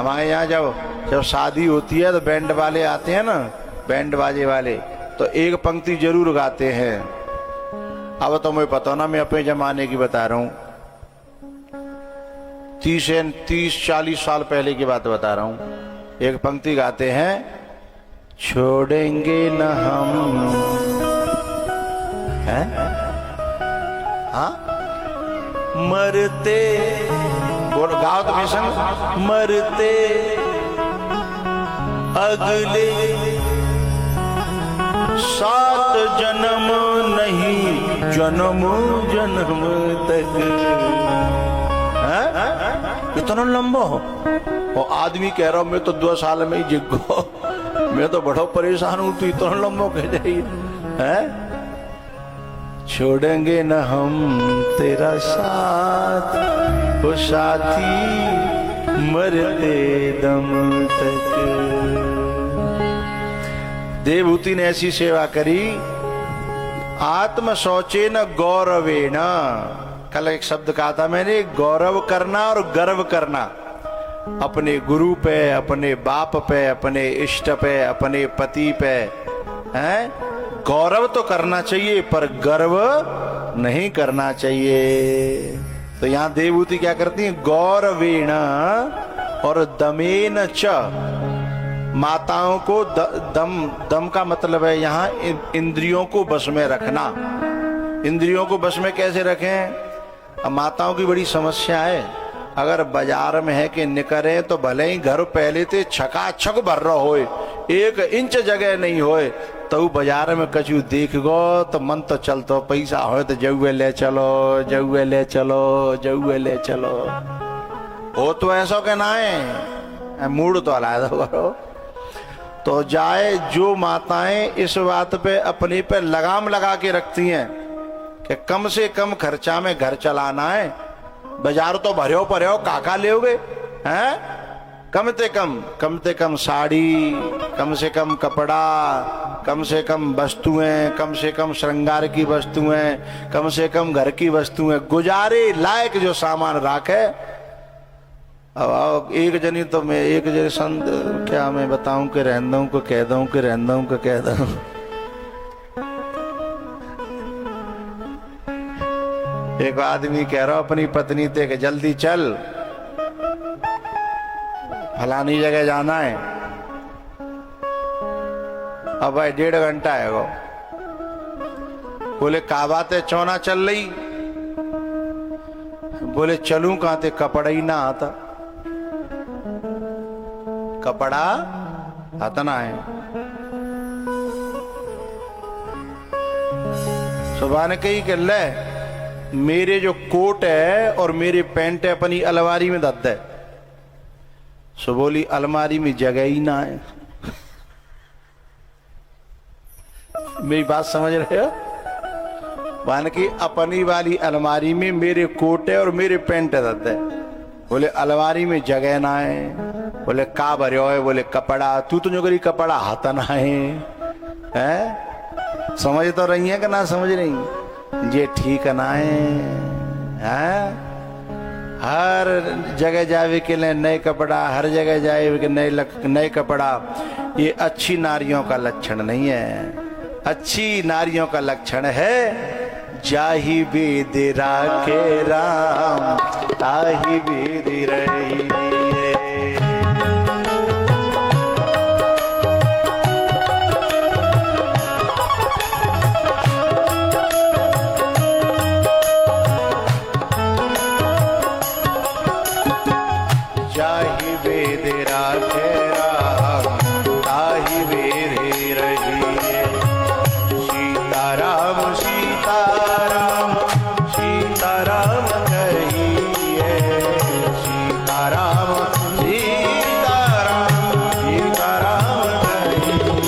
हमारे यहाँ जब शादी होती है तो बैंड वाले आते हैं ना, बैंड बाजे वाले, तो एक पंक्ति जरूर गाते हैं। अब तो मुझे पता ना, मैं अपने जमाने की बता रहा हूँ, 30-40 साल पहले की बात बता रहा हूँ। एक पंक्ति गाते हैं, छोड़ेंगे न हम, है हाँ, मरते, बोल गाओ तो संग, मरते अगले 7 जन्म नहीं, जन्म जन्म तक। इतना लंबा हो, और आदमी कह रहा हूं मैं तो 2 साल में ही जिगो, मैं तो बड़ा परेशान हूं, तू इतना लंबा कह जाइए है। छोड़ेंगे न हम तेरा साथ, वो साथी मरते दम तक। देवहूति ने ऐसी सेवा करी, आत्म शौचे न गौरवे न। कल एक शब्द कहा था मैंने, गौरव करना और गर्व करना, अपने गुरु पे, अपने बाप पे, अपने इष्ट पे, अपने पति पे, हैं? गौरव तो करना चाहिए पर गर्व नहीं करना चाहिए। तो यहां देवहूति क्या करती है, गौरवेण और दमेन च। माताओं को दम का मतलब है यहाँ इंद्रियों को बस में रखना। इंद्रियों को बस में कैसे रखें? अब माताओं की बड़ी समस्या है, अगर बाजार में है कि निकरे तो भले ही घर पहले थे छकाछक भर रहा होए, 1 इंच जगह नहीं होए, तो बाजार में कछु देख गो तो मन तो चलतो, पैसा हो तो जौए ले चलो, जौए ले चलो, जौए ले चलो। हो तो ऐसा के ना है, मूड तो अलग करो। तो जाए जो माताएं इस बात पे अपने पे लगाम लगा के रखती हैं कि कम से कम खर्चा में घर चलाना है, बाजार तो भर्यो पर्यो काका लेओगे हैं, कम से कम साड़ी, कम से कम कपड़ा, कम से कम वस्तुएं, कम से कम श्रृंगार की वस्तुएं, कम से कम घर की वस्तुएं, गुजारे लायक जो सामान राखे। अब एक जनी तो मैं एक जगह संत, क्या मैं बताऊं कि रहंदा हूं को कह दूं, कि रहंदा हूं को कह दूं। एक आदमी कह रहा अपनी पत्नी से कि जल्दी चल, फलानी जगह जाना है। अब भाई 1.5 घंटा है वो। बोले का बात है, चौना चल रही? बोले चलूं कहां ते, कपड़ा ही ना आता, कपड़ा आता ना है। सुबह ने कही कि ले मेरे जो कोट है और मेरे पैंट है अपनी अलमारी में दद है। सो बोली अलमारी में जगह ही ना है। मेरी बात समझ रहे हो? मान की अपनी वाली अलमारी में मेरे कोट है और मेरे पैंट है दद है। बोले अलमारी में जगह ना है। बोले का भर्यो है? बोले कपड़ा। तू तो जो करी कपड़ा हाथ ना है? समझ तो रही है कि ना समझ रही? ये ठीक ना है? हर जगह जावे के लिए नए कपड़ा, हर जगह जाए के नए कपड़ा, ये अच्छी नारियों का लक्षण नहीं है। अच्छी नारियों का लक्षण है जाहि वेद राखे राम, ताहि वेद रही। जाहि वेद राखे राम, ताहि वेद रही। सीताराम सीताराम सीताराम कहिए, सीताराम सीताराम सीताराम कहिए।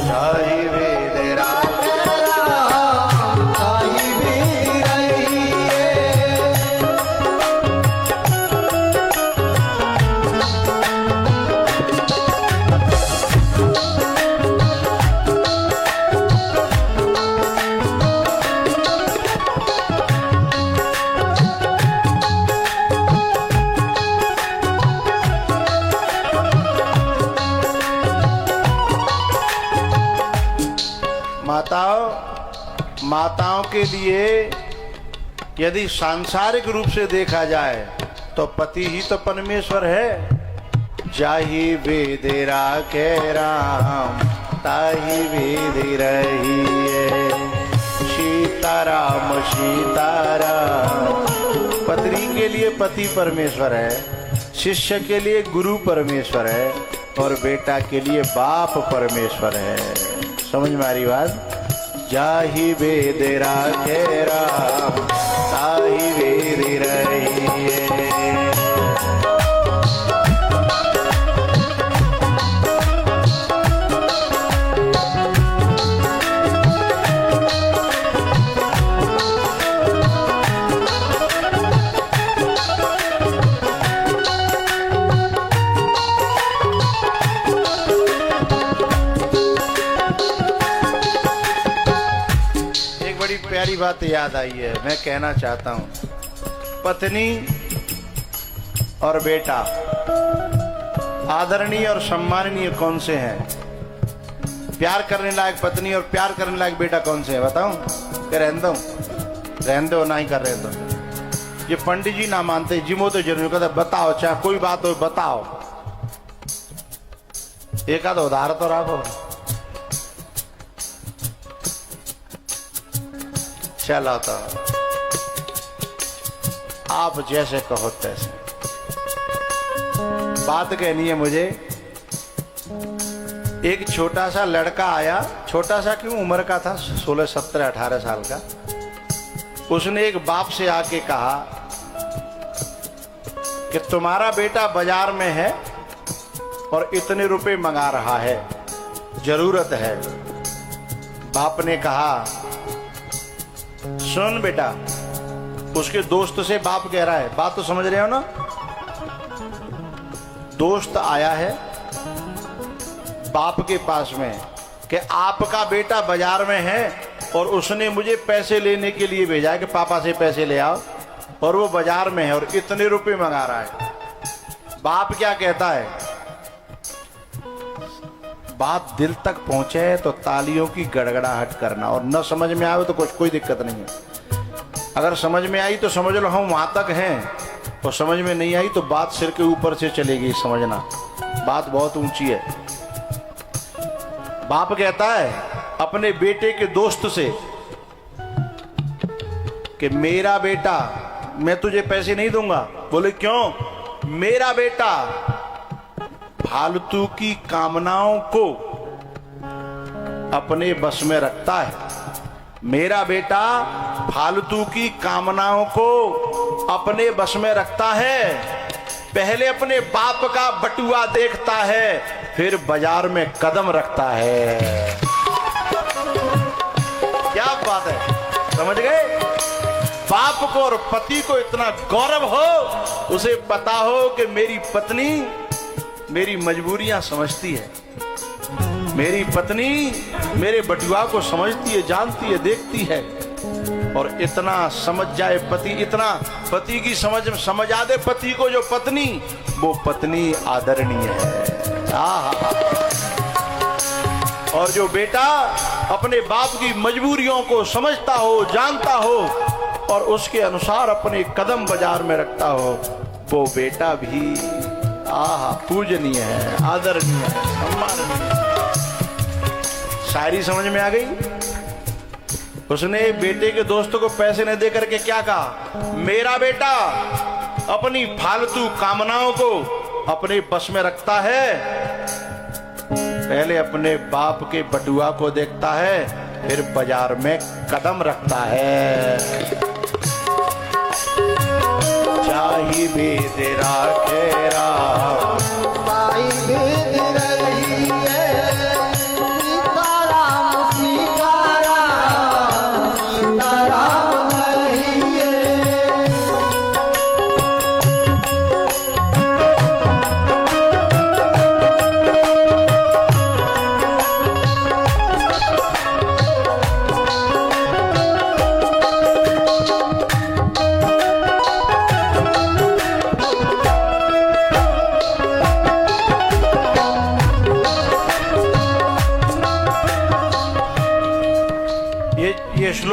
जाहि वेद राखे राम, ताहि वेद रहिए। माताओं के लिए यदि सांसारिक रूप से देखा जाए तो पति ही तो परमेश्वर है। जाहि वेद राखे राम ताहि वेद रहिए, सीताराम सीताराम। पत्नी के लिए पति परमेश्वर है, शिष्य के लिए गुरु परमेश्वर है, और बेटा के लिए बाप परमेश्वर है। समझ में आ रही बात? जाहि वेद राखे राम ताहि वेद रहिए। प्यारी बात याद आई है, मैं कहना चाहता हूं। पत्नी और बेटा आदरणीय और सम्माननीय कौन से हैं? प्यार करने लायक पत्नी और प्यार करने लायक बेटा कौन से हैं बताऊं? कि रहने दो ना ही कर रहे तो ये पंडित जी ना मानते, जिमो तो जरूर कहते बताओ, चाहे कोई बात हो बताओ। एक आध उदाहरण तो रखो। चलो तो आप जैसे कहो तैसे। बात कहनी है मुझे। एक छोटा सा लड़का आया, छोटा सा क्यों, उम्र का था 16, 17, 18 साल का। उसने एक बाप से आके कहा कि तुम्हारा बेटा बाजार में है और इतने रुपए मंगा रहा है, जरूरत है। बाप ने कहा सुन बेटा, उसके दोस्त से बाप कह रहा है, बात तो समझ रहे हो ना? दोस्त आया है बाप के पास में कि आपका बेटा बाजार में है और उसने मुझे पैसे लेने के लिए भेजा है कि पापा से पैसे ले आओ, और वो बाजार में है और इतने रुपए मंगा रहा है। बाप क्या कहता है? बात दिल तक पहुंचे तो तालियों की गड़गड़ाहट करना, और न समझ में आए तो कोई दिक्कत नहीं है। अगर समझ में आई तो समझ लो हम वहां तक हैं, और समझ में नहीं आई तो बात सिर के ऊपर से चलेगी, समझना बात बहुत ऊंची है। बाप कहता है अपने बेटे के दोस्त से कि मेरा बेटा, मैं तुझे पैसे नहीं दूंगा। बोले क्यों? मेरा बेटा फालतू की कामनाओं को अपने बस में रखता है। मेरा बेटा फालतू की कामनाओं को अपने बस में रखता है। पहले अपने बाप का बटुआ देखता है, फिर बाजार में कदम रखता है। क्या बात है, समझ गए? बाप को और पति को इतना गौरव हो, उसे पता हो कि मेरी पत्नी मेरी मजबूरियां समझती है, मेरी पत्नी मेरे बटुआ को समझती है, जानती है, देखती है। और इतना समझ जाए पति, इतना पति की समझ आ दे पति को जो पत्नी, वो पत्नी आदरणीय है। और जो बेटा अपने बाप की मजबूरियों को समझता हो, जानता हो, और उसके अनुसार अपने कदम बाजार में रखता हो, वो बेटा भी पूजनीय है, आदरणीय है, सम्माननीय है। शायरी समझ में आ गई? उसने बेटे के दोस्तों को पैसे न दे करके क्या कहा? मेरा बेटा अपनी फालतू कामनाओं को अपने बस में रखता है, पहले अपने बाप के बटुआ को देखता है, फिर बाजार में कदम रखता है। चाहि वेद राखे राम ताहि वेद रहिए, सीताराम सीताराम सीताराम रहिए।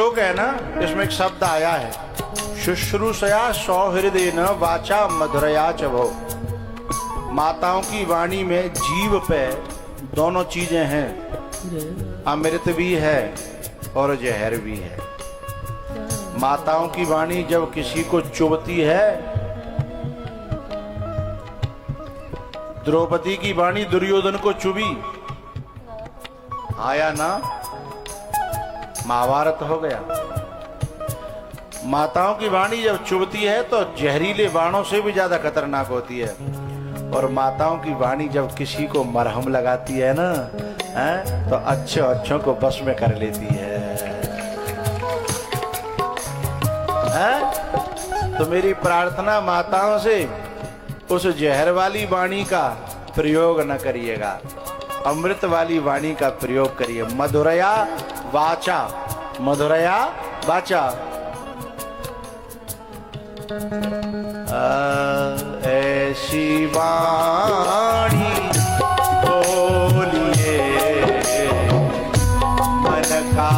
श्लोक है ना, इसमें एक शब्द आया है, शुश्रूषया सौहृदय न वाचा मधुरया च भो। माताओं की वाणी में जीव पे दोनों चीजें हैं, अमृत भी है और जहर भी है। माताओं की वाणी जब किसी को चुभती है, द्रौपदी की वाणी दुर्योधन को चुभी, आया ना, महाभारत हो गया। माताओं की वाणी जब चुभती है तो जहरीले बाणों से भी ज्यादा खतरनाक होती है। और माताओं की वाणी जब किसी को मरहम लगाती है ना, तो अच्छों को बस में कर लेती है। तो मेरी प्रार्थना माताओं से, उस जहर वाली वाणी का प्रयोग न करिएगा, अमृत वाली वाणी का प्रयोग करिए। मधुरया वाचा, मधुरया वाचा। ऐसी वाणी बोलिए मन का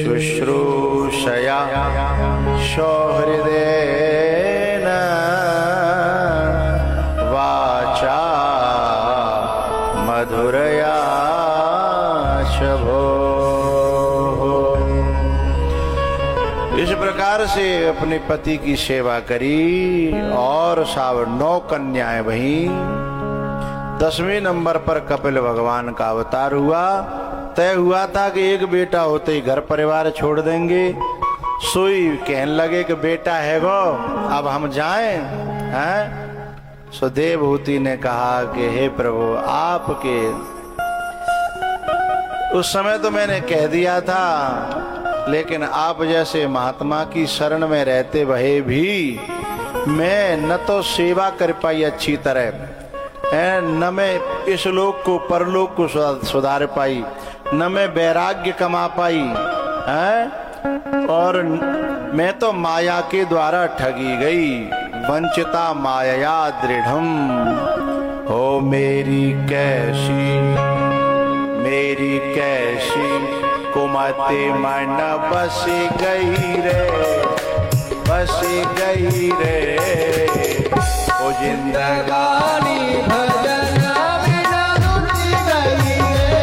शुश्रूषया सौहृदेन वाचा मधुरया च भो। इस प्रकार से अपने पति की सेवा करी और 9 कन्याएं वहीं। 10वें नंबर पर कपिल भगवान का अवतार हुआ। तय हुआ था कि एक बेटा होते ही घर परिवार छोड़ देंगे। सोई कहने लगे कि बेटा है वो, अब हम जाएं हैं। सो देवहूति ने कहा कि हे प्रभु, आपके उस समय तो मैंने कह दिया था, लेकिन आप जैसे महात्मा की शरण में रहते भये भी मैं न तो सेवा कर पाई अच्छी तरह, न मैं इस लोक को परलोक को सुधार पाई, न मैं वैराग्य कमा पाई है, और मैं तो माया के द्वारा ठगी गई। वंचिता माया दृढ़म हो मेरी कैसी कुमति मन बस गई रे ओ जिंदगानी भजन बिना रुचि गई रे।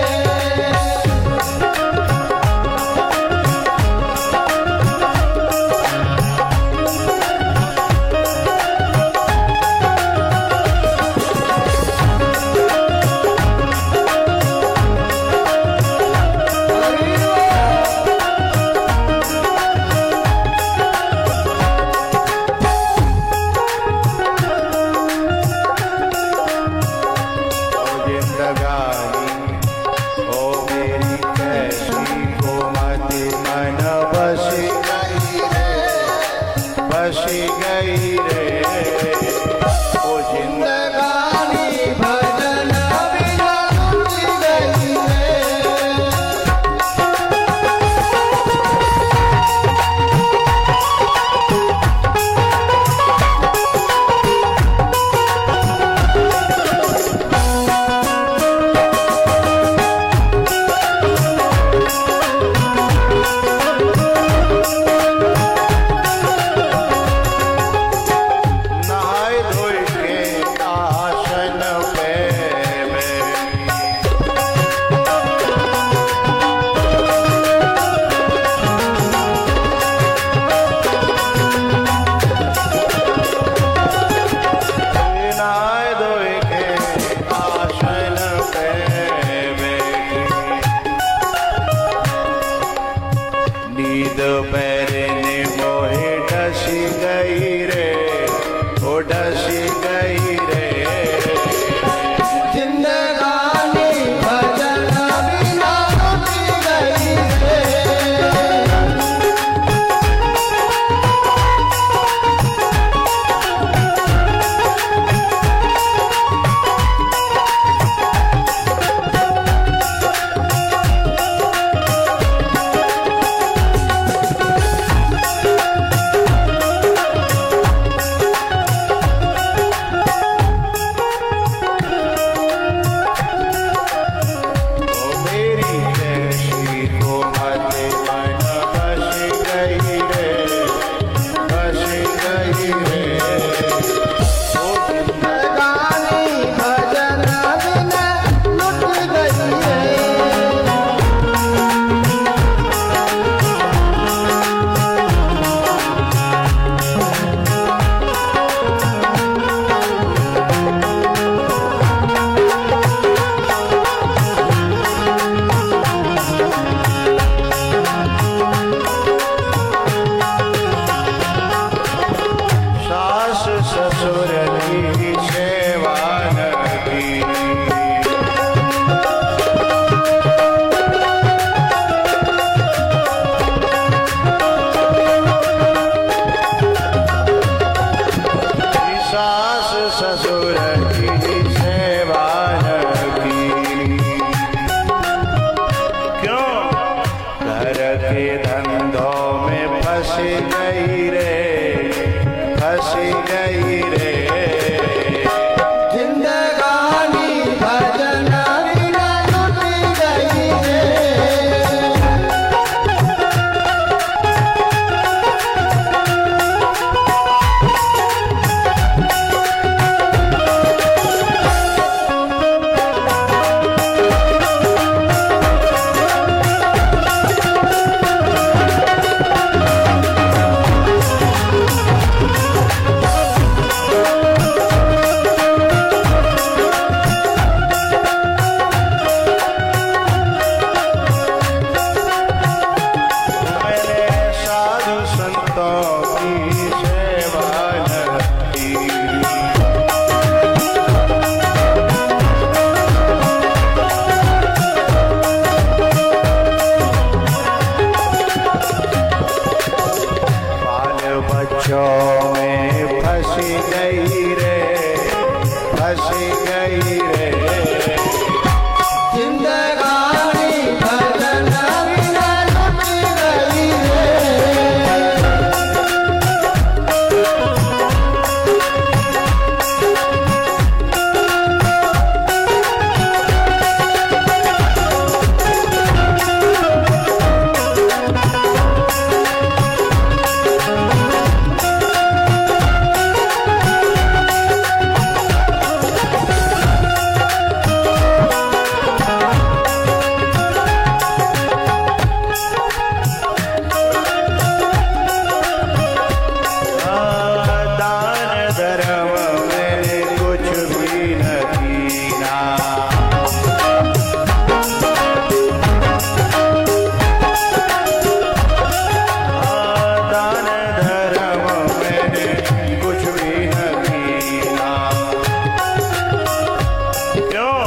क्यों?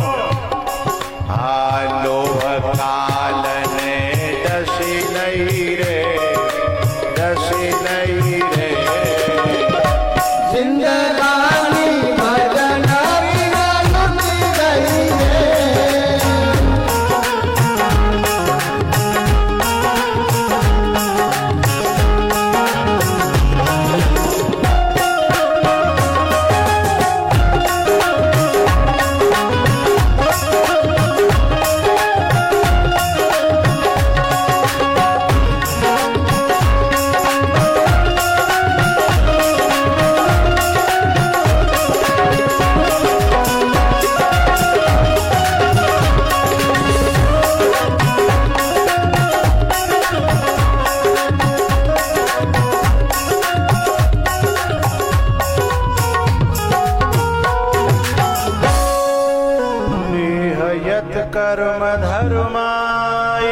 हाँ, लोभ काल ने डसी नहीं रे, डसी नहीं रे। जिंदगानी भजन बिना लुट गई रे। निहयत कर्म धर्माय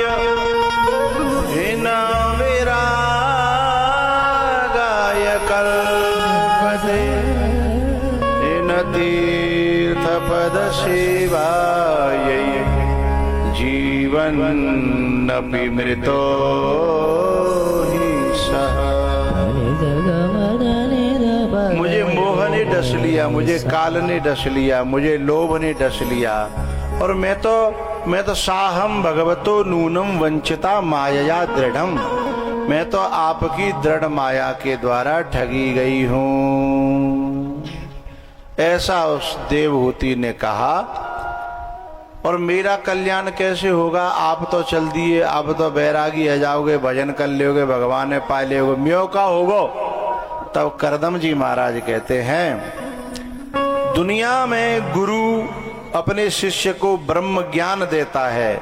हिन विरागाय कल्पते, हिन तीर्थ पद सेवाय जीवन अपि मृतो हि सः। मुझे मोह ने डस लिया, मुझे काल ने डस लिया, मुझे लोभ ने डस लिया, और मैं तो साहम भगवतो नूनम वंचिता मायया दृढ़म, मैं तो आपकी दृढ़ माया के द्वारा ठगी गई हूं। ऐसा उस देवहूति ने कहा। और मेरा कल्याण कैसे होगा? आप तो चल दिए, अब तो बैरागी है जाओगे, भजन कर लोगे, भगवान ने पा लोगे, म्यों का होगो। तब करदम जी महाराज कहते हैं, दुनिया में गुरु अपने शिष्य को ब्रह्म ज्ञान देता है,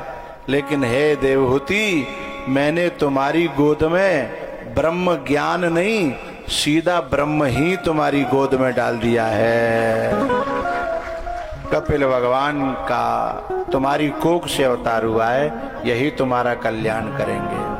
लेकिन हे देवहूति, मैंने तुम्हारी गोद में ब्रह्म ज्ञान नहीं, सीधा ब्रह्म ही तुम्हारी गोद में डाल दिया है। कपिल भगवान का तुम्हारी कोख से अवतार हुआ है, यही तुम्हारा कल्याण करेंगे।